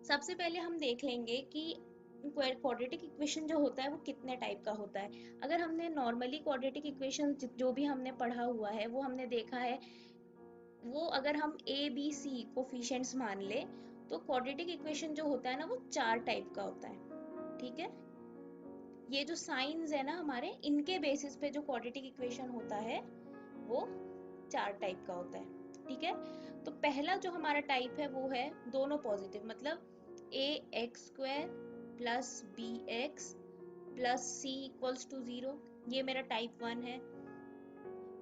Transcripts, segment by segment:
सबसे पहले हम देख लेंगे कि क्वाड्रेटिक इक्वेशन जो होता है वो कितने टाइप का होता है। अगर हमने नॉर्मली क्वाड्रेटिक इक्वेशन जो भी हमने पढ़ा हुआ है वो हमने देखा है, वो अगर हम ए बी सी कोफिशिएंट्स मान ले तो क्वाड्रेटिक इक्वेशन जो होता है ना वो 4 टाइप का होता है। ठीक है, ये जो साइंस है ना हमारे, इनके बेसिस पे जो क्वाड्रेटिक इक्वेशन होता है वो 4 टाइप का होता है। ठीक है, तो पहला जो हमारा टाइप है वो है दोनों पॉजिटिव, मतलब a x square plus b x plus c equals to 0, ये मेरा टाइप 1 है।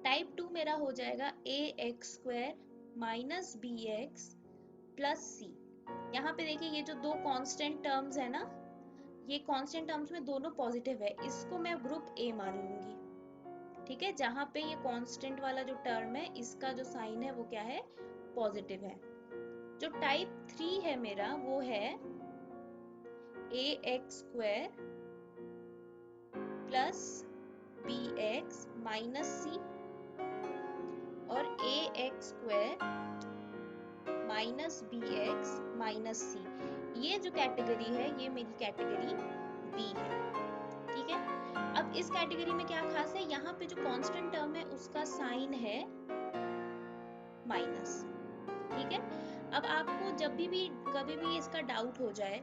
टाइप 2 मेरा हो जाएगा a x square minus b x plus c. यहाँ पे देखिए ये जो दो कांस्टेंट टर्म्स है ना, ये कांस्टेंट टर्म्स में दोनों पॉजिटिव है, इसको मैं ग्रुप ए मान लूंगी। ठीक है, जहां पे ये कांस्टेंट वाला जो टर्म है इसका जो साइन है वो क्या है, पॉजिटिव है। जो टाइप 3 है मेरा वो है a x square plus b x minus c और a x square minus b x minus c. ये जो कैटेगरी है ये मेरी कैटेगरी बी है। ठीक है, अब इस कैटेगरी में क्या खास है, यहाँ पे जो कांस्टेंट टर्म है उसका साइन है माइनस। ठीक है, अब आपको जब भी कभी भी इसका डाउट हो जाए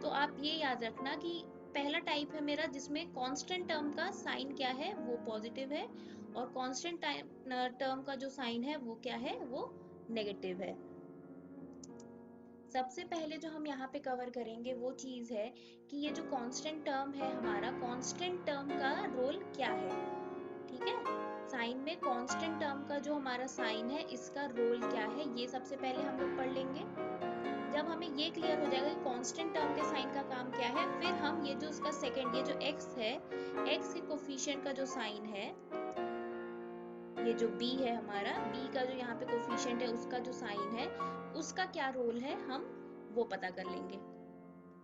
तो आप ये याद रखना कि पहला टाइप है मेरा जिसमें कांस्टेंट टर्म का साइन क्या है, वो पॉजिटिव है, और कांस्टेंट टर्म का जो साइन है वो क्या है, वो नेगेटिव है। सबसे पहले जो हम यहाँ पे कवर करेंगे वो चीज है कि ये जो कांस्टेंट टर्म है हमारा, कांस्टेंट टर्म का रोल क्या है। ठीक है, साइन में कांस्टेंट टर्म का जो हमारा साइन है इसका रोल क्या है, ये सबसे पहले हम लोग पढ़ लेंगे। जब हमें ये क्लियर हो जाएगा कि कांस्टेंट टर्म के साइन का काम क्या है, फिर हम ये जो उसका सेकंड, ये जो x है, x के कोफिशिएंट का जो साइन है, ये जो b है हमारा, b का जो यहाँ पे कोफिशिएंट है उसका जो साइन है, उसका क्या रोल है हम वो पता कर लेंगे।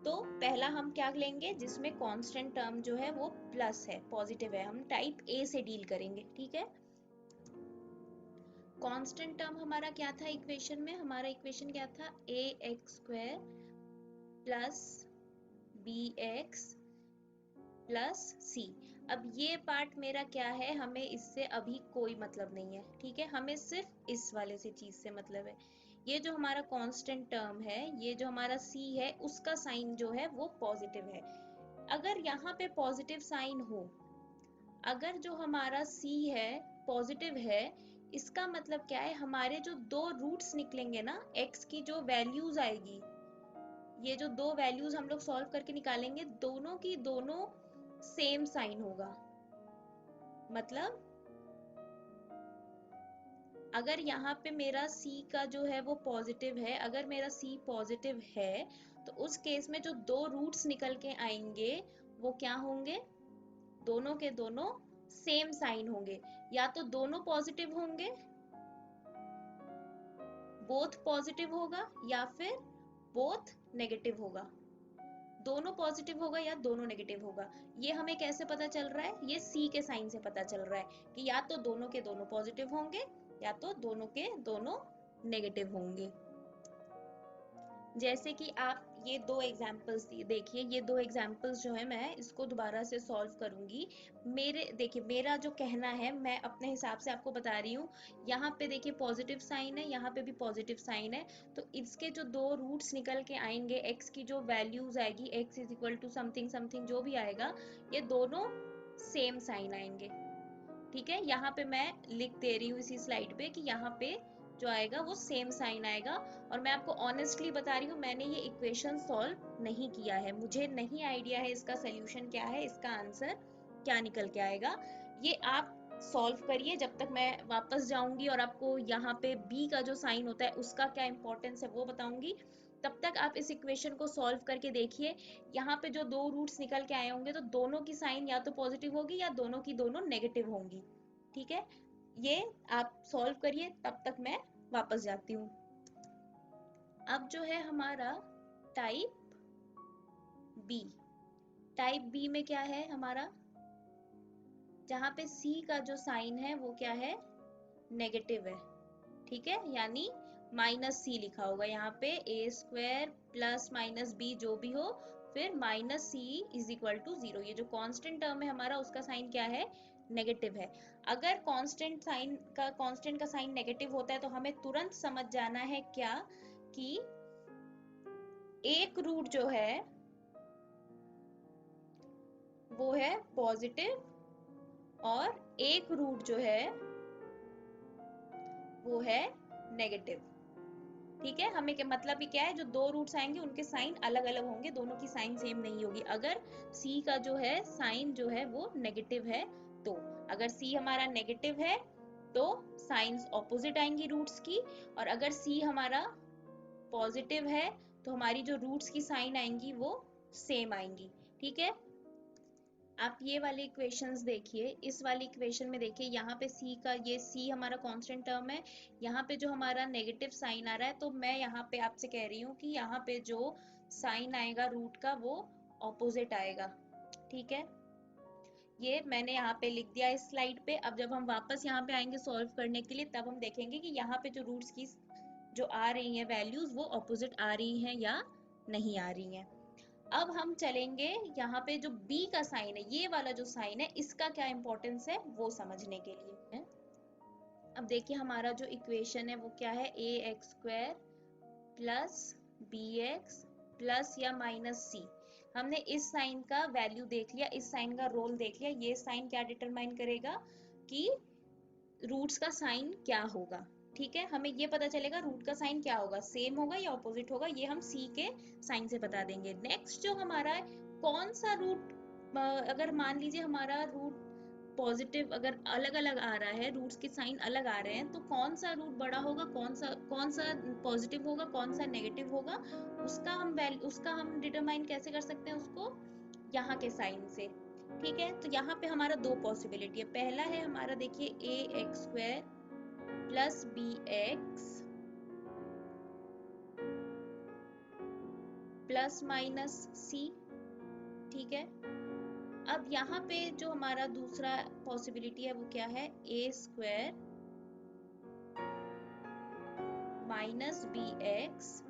तो पहला हम क्या लेंगे, जिसमें कांस्टेंट टर्म जो है वो प्लस है, पॉजिटिव है, हम टाइप ए से डील करेंगे। ठीक है, कांस्टेंट टर्म हमारा क्या था इक्वेशन में, हमारा इक्वेशन क्या था, a x square plus b x plus c. अब ये पार्ट मेरा क्या है, हमें इससे अभी कोई मतलब नहीं है। ठीक है, हमें सिर्फ इस वाले से चीज से मतलब है। ये जो हमारा कांस्टेंट टर्म है, ये जो हमारा सी है, उसका साइन जो है वो पॉजिटिव है। अगर यहाँ पे पॉजिटिव साइन हो, अगर जो हमारा सी है पॉजिटिव है, इसका मतलब क्या है, हमारे जो दो रूट्स निकलेंगे ना, एक्स की जो वैल्यूज आएगी, ये जो दो वैल्यूज हम लोग सॉल्व करके निकालेंगे, दोनों की दोनों सेम साइन होगा। मतलब अगर यहाँ पे मेरा C का जो है वो पॉजिटिव है, अगर मेरा C पॉजिटिव है तो उस केस में जो दो रूट्स निकल के आएंगे वो क्या होंगे, दोनों के दोनों सेम साइन होंगे। या तो दोनों पॉजिटिव होंगे, बोथ पॉजिटिव होगा, या फिर बोथ नेगेटिव होगा। दोनों पॉजिटिव होगा या दोनों नेगेटिव होगा। ये हमें कैसे पता चल रहा है, ये सी के साइन से पता चल रहा है कि या तो दोनों के दोनों पॉजिटिव होंगे या तो दोनों के दोनों नेगेटिव होंगे। जैसे कि आप ये दो एग्जाम्पल्स देखिए, ये दो एग्जाम्पल्स जो है मैं इसको दोबारा से सॉल्व करूंगी। मेरे देखिए, मेरा जो कहना है मैं अपने हिसाब से आपको बता रही हूँ। यहाँ पे देखिए पॉजिटिव साइन है, यहाँ पे भी पॉजिटिव साइन है, तो इसके जो दो रूट्स निकल के आएंगे, एक्स की जो वैल्यूज आएगी, X is equal to something something जो भी आएगा, ये दोनों सेम साइन आएंगे। ठीक है, यहाँ पे मैं लिख दे रही हूँ इसी स्लाइड पे कि यहाँ पे जो आएगा वो सेम साइन आएगा। और मैं आपको ऑनेस्टली बता रही हूँ, मैंने ये इक्वेशन सॉल्व नहीं किया है, मुझे नहीं आइडिया है इसका सोल्यूशन क्या है, इसका आंसर क्या निकल के आएगा। ये आप सॉल्व करिए, जब तक मैं वापस जाऊंगी और आपको यहाँ पे बी का जो साइन होता है उसका क्या इंपॉर्टेंस है वो बताऊंगी। तब तक आप इस इक्वेशन को सॉल्व करके देखिए, यहाँ पे जो दो रूट्स निकल के आए होंगे तो दोनों की साइन या तो पॉजिटिव होगी या दोनों की दोनों नेगेटिव होंगी। ठीक है, ये आप सॉल्व करिए, तब तक मैं वापस जाती हूँ। अब जो है हमारा टाइप बी, टाइप बी में क्या है हमारा, जहां पे सी का जो साइन है वो क्या है, नेगेटिव है। ठीक है, यानी माइनस सी लिखा होगा यहाँ पे, A square plus minus B जो भी हो, फिर minus C is equal to 0। ये जो कांस्टेंट टर्म है हमारा उसका साइन क्या है, नेगेटिव है। अगर कांस्टेंट का साइन नेगेटिव होता है तो हमें तुरंत समझ जाना है क्या, कि एक रूट जो है वो है पॉजिटिव और एक रूट जो है वो है नेगेटिव। ठीक है, हमें क्या मतलब ही क्या है, जो दो रूट्स आएंगे उनके साइन अलग अलग होंगे, दोनों की साइन सेम नहीं होगी। अगर सी का जो है साइन जो है वो नेगेटिव है, तो अगर सी हमारा नेगेटिव है तो साइंस ऑपोजिट आएंगी रूट्स की, और अगर सी हमारा पॉजिटिव है तो हमारी जो रूट्स की साइन आएंगी वो सेम आएंगी। ठीक है, आप ये वाले इक्वेशंस देखिए, इस वाली इक्वेशन में देखिए, यहाँ पे c का, ये c हमारा कांस्टेंट टर्म है, यहाँ पे जो हमारा नेगेटिव साइन आ रहा है, तो मैं यहाँ पे आपसे कह रही हूँ कि यहाँ पे जो साइन आएगा रूट का वो ऑपोजिट आएगा। ठीक है, ये मैंने यहाँ पे लिख दिया इस स्लाइड पे। अब जब हम वापस यहाँ पे आएंगे सॉल्व करने के लिए, तब हम देखेंगे कि यहाँ पे जो रूट्स की जो आ रही है वैल्यूज वो ऑपोजिट आ रही हैं या नहीं आ रही हैं। अब हम चलेंगे यहाँ पे जो b का साइन है, ये वाला जो साइन है, इसका क्या इंपॉर्टेंस है वो समझने के लिए। अब देखिए हमारा जो इक्वेशन है वो क्या है, a x square plus b x plus या माइनस सी। हमने इस साइन का वैल्यू देख लिया, इस साइन का रोल देख लिया। ये साइन क्या डिटरमाइन करेगा कि रूट्स का साइन क्या होगा। ठीक है, हमें ये पता चलेगा रूट का साइन क्या होगा, सेम होगा या ऑपोजिट होगा, ये हम सी के साइन से बता देंगे। नेक्स्ट जो हमारा है, कौन सा रूट, अगर मान लीजिए हमारा रूट पॉजिटिव अगर अलग अलग आ रहा है, रूट्स के साइन अलग आ रहे हैं, तो कौन सा रूट बड़ा होगा, कौन सा पॉजिटिव होगा, कौन सा नेगेटिव होगा, उसका हम डिटरमाइन कैसे कर सकते हैं उसको, यहाँ के साइन से। ठीक है, तो यहाँ पे हमारा दो पॉसिबिलिटी है। पहला है हमारा, देखिए, a x square plus b x plus minus c. ठीक है, अब यहाँ पे जो हमारा दूसरा पॉसिबिलिटी है वो क्या है, a square minus b x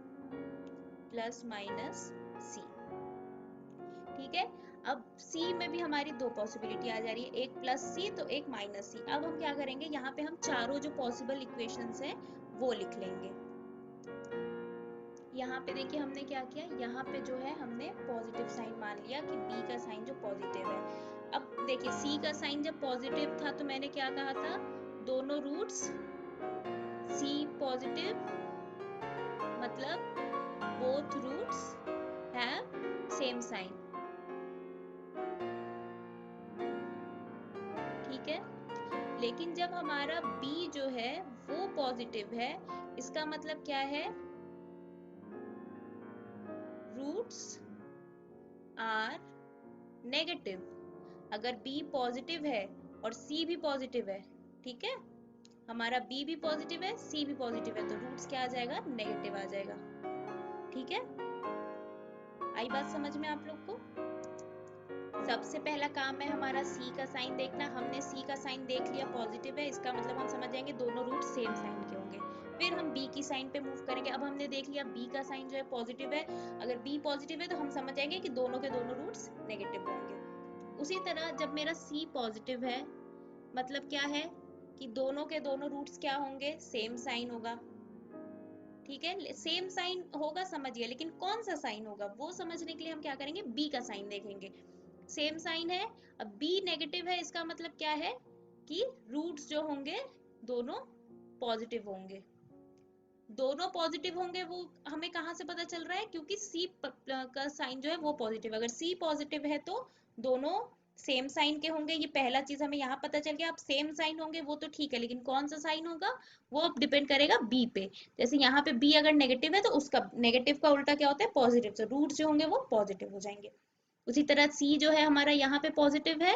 plus minus c. ठीक है, अब c में भी हमारी दो पॉसिबिलिटी आ जा रही है, एक प्लस सी तो एक माइनस सी। अब हम क्या करेंगे, यहाँ पे हम चारों जो पॉसिबल इक्वेशंस हैं वो लिख लेंगे। यहाँ पे देखिए हमने क्या किया, यहाँ पे जो है हमने पॉजिटिव साइन मान लिया कि b का साइन जो पॉजिटिव है। अब देखिए c का साइन जब पॉजिटिव था तो मैंने क्या कहा था, दोनों रूट्स c पॉजिटिव, मतलब both roots have same sign. ठीक है, लेकिन जब हमारा b जो है वो पॉजिटिव है, इसका मतलब क्या है, रूट्स आर नेगेटिव। अगर b पॉजिटिव है और c भी पॉजिटिव है, ठीक है, हमारा b भी पॉजिटिव है, c भी पॉजिटिव है, तो रूट्स क्या आ जाएगा, नेगेटिव आ जाएगा। ठीक है, आई बात समझ में आप लोग को। सबसे पहला काम है हमारा c का साइन देखना। हमने c का साइन देख लिया पॉजिटिव है, इसका मतलब हम समझ जाएंगे दोनों रूट सेम साइन के होंगे। फिर हम b की साइन पे मूव करेंगे। अब हमने देख लिया b का साइन जो है पॉजिटिव है, अगर b पॉजिटिव है तो हम समझ जाएंगे कि दोनों के दोनों रूट्स नेगेटिव होंगे। उसी तरह जब मेरा c पॉजिटिव है, मतलब क्या है कि दोनों के दोनों रूट्स क्या होंगे, सेम साइन होगा। ठीक है, सेम साइन होगा समझिए, लेकिन कौन सा साइन होगा वो समझने के लिए हम क्या करेंगे, b का साइन देखेंगे। सेम साइन है, अब b नेगेटिव है, इसका मतलब क्या है कि रूट्स जो होंगे दोनों पॉजिटिव होंगे। दोनों पॉजिटिव होंगे वो हमें कहां से पता चल रहा है, क्योंकि c का साइन जो है वो पॉजिटिव, अगर c पॉजिटिव है तो दोनों सेम साइन के होंगे। ये पहला चीज हमें यहाँ पता चल गया। अब सेम साइन होंगे वो तो ठीक है, लेकिन कौन सा साइन होगा वो अब डिपेंड करेगा b पे। जैसे यहाँ पे b अगर नेगेटिव है तो उसका नेगेटिव का उल्टा क्या होता है, पॉजिटिव, तो रूट जो होंगे वो पॉजिटिव हो जाएंगे। उसी तरह c जो है हमारा यहाँ पे पॉजिटिव है,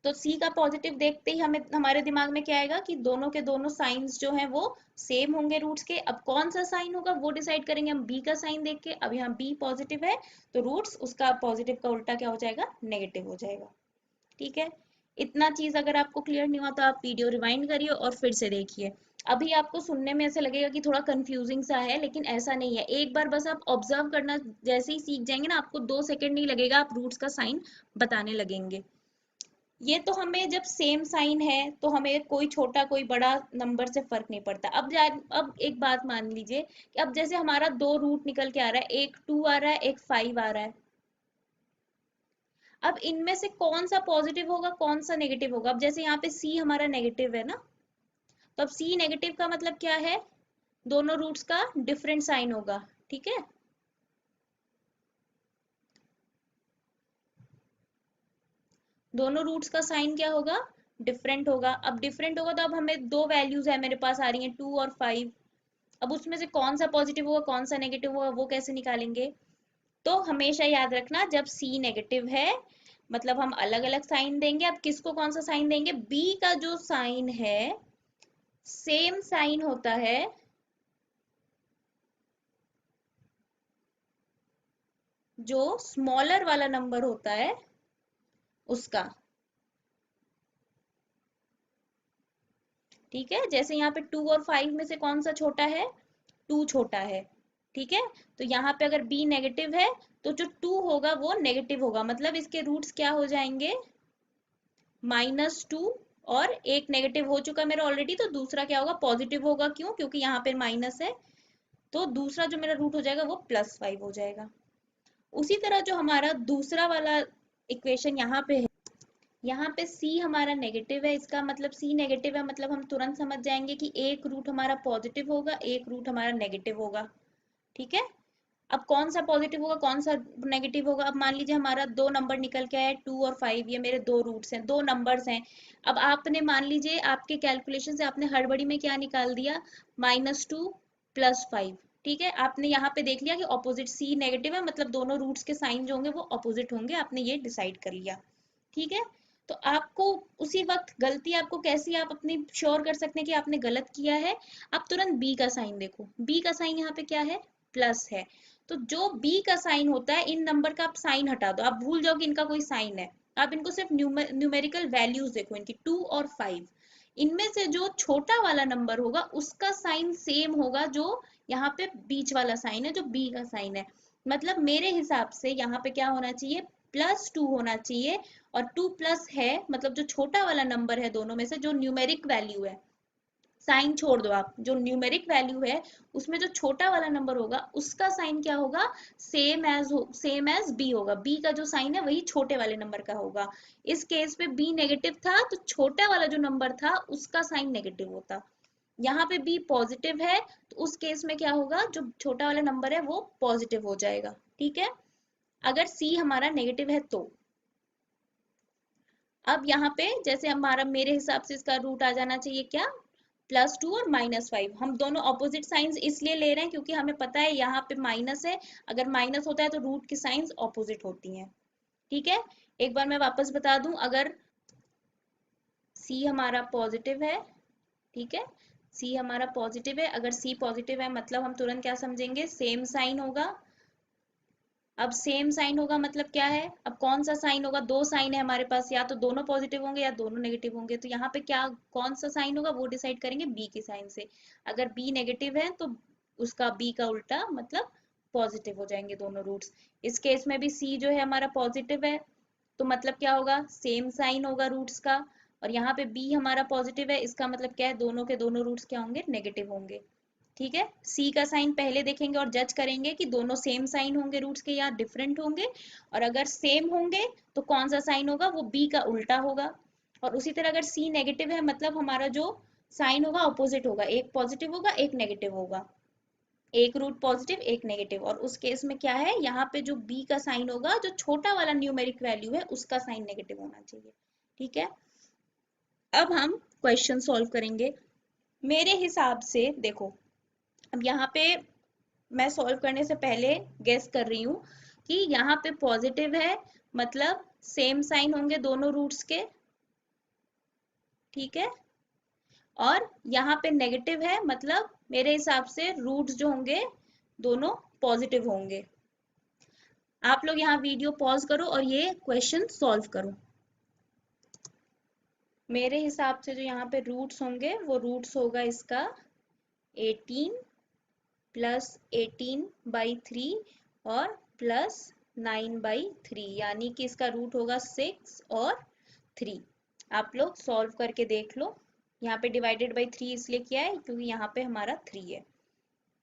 तो c का पॉजिटिव देखते ही हमें हमारे दिमाग में क्या आएगा कि दोनों के दोनों साइंस जो हैं वो सेम होंगे रूट्स के। अब कौन सा साइन होगा वो डिसाइड करेंगे हम b का साइन देख के। अब यहाँ b पॉजिटिव है तो रूट्स उसका पॉजिटिव का उल्टा क्या हो जाएगा, नेगेटिव हो जाएगा। ठीक है, इतना चीज अगर आपको क्लियर नहीं हुआ तो आप वीडियो रिवाइंड करिए और फिर से देखिए। अभी आपको सुनने में ऐसे लगेगा कि थोड़ा कंफ्यूजिंग सा है, लेकिन ऐसा नहीं है। एक बार बस आप ऑब्जर्व करना जैसे ही सीख जाएंगे ना, आपको 2 सेकंड नहीं लगेगा, आप रूट्स का साइन बताने लगेंगे। ये तो हमें जब सेम साइन है तो हमें कोई छोटा कोई बड़ा नंबर से फर्क नहीं पड़ता। अब एक बात मान लीजिए कि अब जैसे हमारा दो रूट निकल के आ रहा है, एक 2 आ रहा है, एक 5 आ रहा है। अब इनमें से कौन सा पॉजिटिव होगा, कौन सा नेगेटिव होगा? अब जैसे यहाँ पे सी हमारा नेगेटिव है ना, तो अब सी नेगेटिव का मतलब क्या है? दोनों रूट्स का डिफरेंट साइन होगा, ठीक है। दोनों रूट्स का साइन क्या होगा? डिफरेंट होगा। अब डिफरेंट होगा तो अब हमें दो वैल्यूज है मेरे पास आ रही हैं, 2 और 5। अब उसमें से कौन सा पॉजिटिव होगा, कौन सा नेगेटिव होगा, वो कैसे निकालेंगे? तो हमेशा याद रखना, जब सी नेगेटिव है मतलब हम अलग अलग साइन देंगे। अब किसको कौन सा साइन देंगे? बी का जो साइन है सेम साइन होता है जो स्मॉलर वाला नंबर होता है उसका, ठीक है। जैसे यहाँ पे 2 और 5 में से कौन सा छोटा है? 2 छोटा है, ठीक है। तो यहाँ पे अगर b नेगेटिव है तो जो 2 होगा वो नेगेटिव होगा, मतलब इसके रूट्स क्या हो जाएंगे? -2। और एक नेगेटिव हो चुका मेरा ऑलरेडी, तो दूसरा क्या होगा? पॉजिटिव होगा। क्यों? क्योंकि यहाँ पे माइनस है, तो दूसरा जो मेरा रूट हो जाएगा वो +5 हो जाएगा। उसी तरह जो हमारा दूसरा वाला इक्वेशन यहाँ पे है, यहाँ पे c हमारा नेगेटिव है, इसका मतलब c नेगेटिव है मतलब हम तुरंत समझ जाएंगे कि एक रूट हमारा पॉजिटिव होगा, एक रूट हमारा नेगेटिव होगा, ठीक है। अब कौन सा पॉजिटिव होगा, कौन सा नेगेटिव होगा? अब मान लीजिए हमारा दो नंबर निकल के आया, 2 और 5, ये मेरे दो रूट्स हैं, दो नंबर्स हैं। अब आपने मान लीजिए आपके कैलकुलेशन से आपने हड़बड़ी में क्या निकाल दिया? -2 +5, ठीक है। आपने यहाँ पे देख लिया कि ऑपोजिट सी नेगेटिव है, मतलब दोनों रूट्स के साइन जो होंगे वो ऑपोजिट होंगे, आपने ये डिसाइड कर लिया, ठीक है। तो आपको उसी वक्त गलती आपको कैसी आप अपनी श्योर कर सकते हैं कि आपने गलत किया है? आप तुरंत बी का साइन देखो, बी का साइन यहाँ पे क्या है? प्लस है। तो जो बी का साइन होता है, इन नंबर का आप साइन हटा दो, आप भूल जाओ कि इनका कोई साइन है। आप इनको सिर्फ न्यूमेरिकल वैल्यूज देखो इनकी, 2 और 5। इनमें से जो छोटा वाला नंबर होगा उसका साइन सेम होगा जो यहाँ पे बीच वाला साइन है, जो बी का साइन है। मतलब मेरे हिसाब से यहाँ पे क्या होना चाहिए? +2 होना चाहिए। और 2 प्लस है मतलब जो छोटा वाला नंबर है दोनों में से, जो न्यूमेरिक वैल्यू है, साइन छोड़ दो आप, जो न्यूमेरिक वैल्यू है उसमें जो छोटा वाला नंबर होगा उसका साइन क्या होगा? सेम एज बी होगा। बी का जो साइन है वही छोटे वाले नंबर का होगा। इस केस पे बी नेगेटिव था तो छोटा वाला जो नंबर था उसका साइन नेगेटिव होता। यहाँ पे बी पॉजिटिव है तो उस केस में क्या होगा? जो छोटा वाला नंबर है वो पॉजिटिव हो जाएगा, ठीक है। अगर सी हमारा नेगेटिव है तो अब यहाँ पे जैसे हमारा, मेरे हिसाब से इसका रूट आ जाना चाहिए क्या? +2 और -5। हम दोनों ऑपोजिट साइंस इसलिए ले रहे हैं क्योंकि हमें पता है यहाँ पे माइनस है, अगर माइनस होता है तो रूट की साइंस ऑपोजिट होती हैं, ठीक है। एक बार मैं वापस बता दूं, अगर C हमारा पॉजिटिव है, ठीक है, C हमारा पॉजिटिव है, अगर C पॉजिटिव है मतलब हम तुरंत क्या समझेंगे? सेम साइन होगा। अब सेम साइन होगा मतलब क्या है? अब कौन सा साइन होगा? दो साइन है हमारे पास, या तो दोनों पॉजिटिव होंगे या दोनों नेगेटिव होंगे। तो यहाँ पे क्या, कौन सा साइन होगा वो डिसाइड करेंगे बी के साइन से। अगर बी नेगेटिव है तो उसका बी का उल्टा मतलब पॉजिटिव हो जाएंगे दोनों रूट्स। इस केस में भी सी जो है हमारा पॉजिटिव है तो मतलब क्या होगा? सेम साइन होगा रूट्स का। और यहाँ पे बी हमारा पॉजिटिव है, इसका मतलब क्या है? दोनों के दोनों रूट्स क्या होंगे? नेगेटिव होंगे, ठीक है। सी का साइन पहले देखेंगे और जज करेंगे कि दोनों सेम साइन होंगे रूट्स के या डिफरेंट होंगे। और अगर सेम होंगे तो कौन सा साइन होगा? वो बी का उल्टा होगा। और उसी तरह अगर सी नेगेटिव है मतलब हमारा जो साइन होगा अपोजिट होगा, एक पॉजिटिव होगा एक नेगेटिव होगा, एक रूट पॉजिटिव एक नेगेटिव। और उस केस में क्या है? यहाँ पे जो बी का साइन होगा, जो छोटा वाला न्यूमेरिक वैल्यू है उसका साइन नेगेटिव होना चाहिए, ठीक है। अब हम क्वेश्चन सॉल्व करेंगे। मेरे हिसाब से देखो, अब यहाँ पे मैं सॉल्व करने से पहले गेस कर रही हूँ कि यहाँ पे पॉजिटिव है मतलब सेम साइन होंगे दोनों रूट्स के, ठीक है। और यहाँ पे नेगेटिव है मतलब मेरे हिसाब से रूट्स जो होंगे दोनों पॉजिटिव होंगे। आप लोग यहाँ वीडियो पॉज करो और ये क्वेश्चन सॉल्व करो। मेरे हिसाब से जो यहाँ पे रूट्स होंगे वो रूट्स होगा इसका 18 प्लस 18/3 और प्लस 9/3, यानी कि इसका रूट होगा 6 और 3। आप लोग सॉल्व करके देख लो। यहाँ पे डिवाइडेड बाई 3 इसलिए किया है क्योंकि यहाँ पे हमारा 3 है।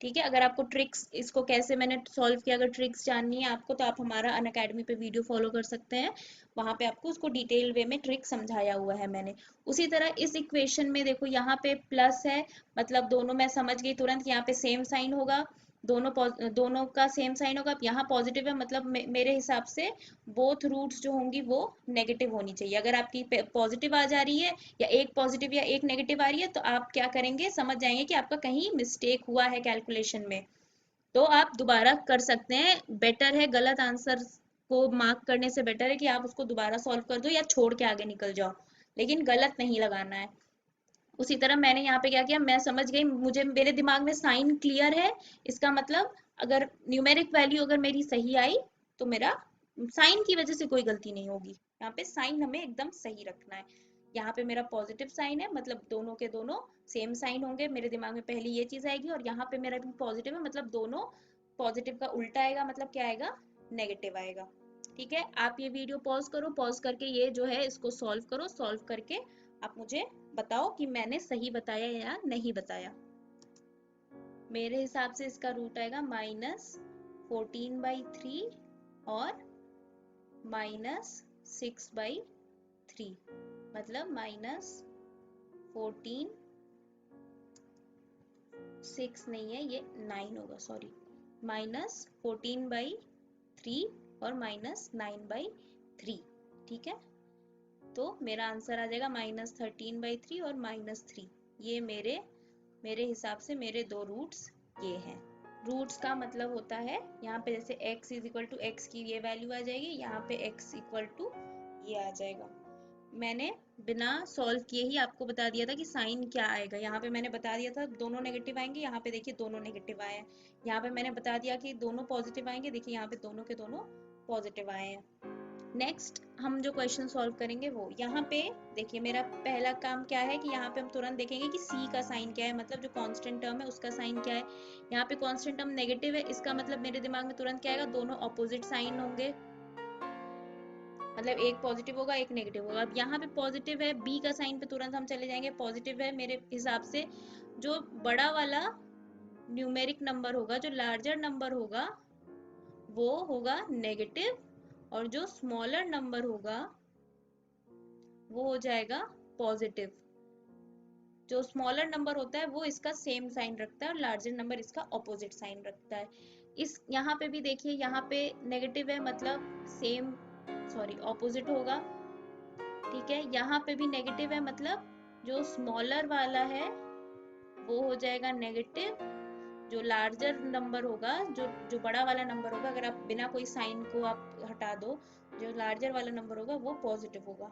ठीक है, अगर आपको ट्रिक्स इसको कैसे मैंने सॉल्व किया, अगर ट्रिक्स जाननी है आपको, तो आप हमारा अनअकैडमी पे वीडियो फॉलो कर सकते हैं। वहां पे आपको उसको डिटेल वे में ट्रिक समझाया हुआ है मैंने। उसी तरह इस इक्वेशन में देखो, यहाँ पे प्लस है, मतलब दोनों मैं समझ गई तुरंत, यहाँ पे सेम साइन होगा, दोनों का सेम साइन होगा। अब यहाँ पॉजिटिव है, मतलब मेरे हिसाब से बोथ रूट्स जो होंगी वो नेगेटिव होनी चाहिए। अगर आपकी पॉजिटिव आ जा रही है, या एक पॉजिटिव या एक नेगेटिव आ रही है, तो आप क्या करेंगे, समझ जाएंगे कि आपका कहीं मिस्टेक हुआ है कैलकुलेशन में। तो आप दोबारा कर सकते हैं, बेटर है गलत आंसर को मार्क करने से बेटर है कि आप उसको दोबारा सॉल्व कर दो या छोड़ के आगे निकल जाओ, लेकिन गलत नहीं लगाना है। उसी तरह मैंने यहाँ पे क्या किया, मैं समझ गई, मुझे मेरे दिमाग में साइन क्लियर है। इसका मतलब अगर न्यूमेरिक वैल्यू अगर मेरी सही आई, तो मेरा साइन की वजह से कोई गलती नहीं होगी। यहाँ पे साइन हमें एकदम सही रखना है। यहाँ पे मेरा पॉजिटिव साइन है, मतलब दोनों के दोनों सेम साइन होंगे, मेरे दिमाग में पहले ये चीज आएगी। और यहाँ पे मेरा भी पॉजिटिव है, मतलब दोनों पॉजिटिव का उल्टा आएगा, मतलब क्या आएगा, नेगेटिव आएगा। ठीक है, आप ये वीडियो पॉज करो, पॉज करके ये जो है इसको सॉल्व करो, सॉल्व करके आप मुझे बताओ कि मैंने सही बताया या नहीं बताया। मेरे हिसाब से इसका रूट आएगा -14/3 और -6/3, मतलब -14, 6 नहीं है ये 9 होगा, सॉरी, -14/3 और -9/3। ठीक है, तो मेरा आंसर आ जाएगा -13/3 और -3। ये मेरे हिसाब से मेरे दो रूट्स ये हैं। रूट्स का मतलब होता है, यहाँ पे जैसे x इज टू x की ये वैल्यू आ जाएगी, यहाँ पे x इक्वल टू ये आ जाएगा। मैंने बिना सॉल्व किए ही आपको बता दिया था कि साइन क्या आएगा। यहाँ पे मैंने बता दिया था दोनों नेगेटिव आएंगे, यहाँ पे देखिए दोनों नेगेटिव आए हैं। यहाँ पे मैंने बता दिया कि दोनों पॉजिटिव आएंगे, देखिए यहाँ पे दोनों के दोनों पॉजिटिव आए हैं। नेक्स्ट हम जो क्वेश्चन सॉल्व करेंगे वो यहाँ पे देखिए, मेरा पहला काम क्या है कि यहाँ पे हम तुरंत देखेंगे कि c का साइन क्या है, मतलब जो कांस्टेंट टर्म है उसका साइन क्या है। यहाँ पे कांस्टेंट टर्म नेगेटिव है, इसका मतलब मेरे दिमाग में तुरंत क्या आएगा, दोनों ऑपोजिट साइन होंगे, मतलब एक पॉजिटिव होगा एक नेगेटिव होगा। अब यहाँ पे पॉजिटिव है, b का साइन पे तुरंत हम चले जाएंगे, पॉजिटिव है, मेरे हिसाब से जो बड़ा वाला न्यूमेरिक नंबर होगा, जो लार्जर नंबर होगा, वो होगा नेगेटिव, और जो स्मॉलर नंबर होगा वो हो जाएगा पॉजिटिव। जो स्मॉलर नंबर होता है वो इसका सेम साइन रखता है, और लार्जर नंबर इसका ऑपोजिट साइन रखता है। इस यहाँ पे भी देखिए, यहाँ पे नेगेटिव है, मतलब सेम, सॉरी, ऑपोजिट होगा। ठीक है, यहाँ पे भी नेगेटिव है, मतलब जो स्मॉलर वाला है वो हो जाएगा नेगेटिव, जो लार्जर नंबर होगा, जो बड़ा वाला नंबर होगा, अगर आप बिना कोई साइन को आप हटा दो, जो लार्जर वाला नंबर होगा वो पॉजिटिव होगा।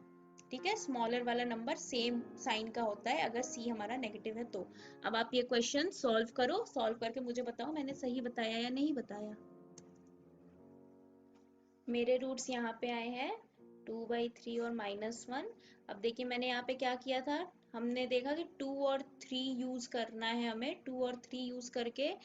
ठीक है, स्मॉलर वाला नंबर सेम साइन का होता है अगर सी हमारा नेगेटिव है तो। अब आप ये क्वेश्चन सॉल्व करो, सॉल्व करके मुझे बताओ मैंने सही बताया या नहीं बताया। मेरे रूट्स यहाँ पे आए हैं 2/3 और -1। अब देखिए मैंने यहाँ पे क्या किया था, हमने देखा कि 2 और 3 यूज करना है हमें, 2 और 3 यूज करके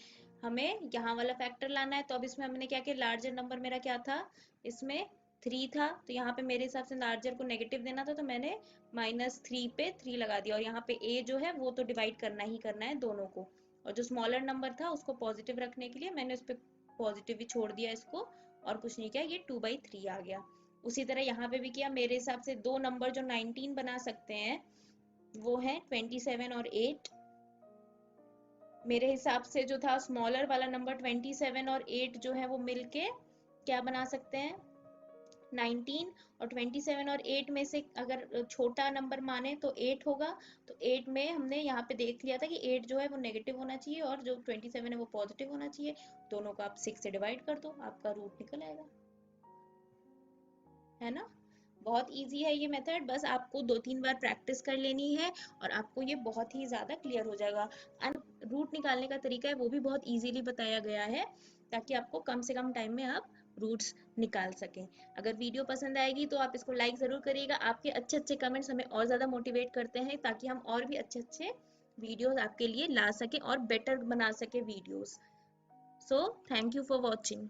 हमें यहाँ वाला फैक्टर लाना है। तो अब इसमें हमने क्या किया, लार्जर नंबर मेरा क्या था, इसमें 3 था, तो यहाँ पे मेरे हिसाब से लार्जर को नेगेटिव देना था, तो मैंने -3 पे 3 लगा दिया। और यहाँ पे a जो है वो तो डिवाइड करना ही करना है दोनों को, और जो स्मॉलर नंबर था उसको पॉजिटिव रखने के लिए मैंने उस पर पॉजिटिव ही छोड़ दिया इसको, और कुछ नहीं किया, ये 2/3 आ गया। उसी तरह यहाँ पे भी किया। मेरे हिसाब से दो नंबर जो 19 बना सकते हैं वो है 27 और 8। मेरे हिसाब से जो था स्मॉलर वाला नंबर 27 और 8 जो है वो मिलके क्या बना सकते हैं, 19। और 27 और 8 में से अगर छोटा नंबर माने तो 8 होगा। तो 8 में हमने यहाँ पे देख लिया था कि 8 जो है वो नेगेटिव होना चाहिए, और जो 27 है वो पॉजिटिव होना चाहिए। दोनों को आप 6 से डिवाइड कर दो, आपका रूट निकल आएगा, है ना। बहुत इजी है ये मेथड, बस आपको 2-3 बार प्रैक्टिस कर लेनी है और आपको ये बहुत ही ज्यादा क्लियर हो जाएगा। रूट निकालने का तरीका है वो भी बहुत इजीली बताया गया है, ताकि आपको कम से कम टाइम में आप रूट्स निकाल सकें। अगर वीडियो पसंद आएगी तो आप इसको लाइक ज़रूर करिएगा। आपके अच्छे अच्छे कमेंट्स हमें और ज़्यादा मोटिवेट करते हैं ताकि हम और भी अच्छे अच्छे वीडियोस आपके लिए ला सकें और बेटर बना सके videos. So thank you for watching.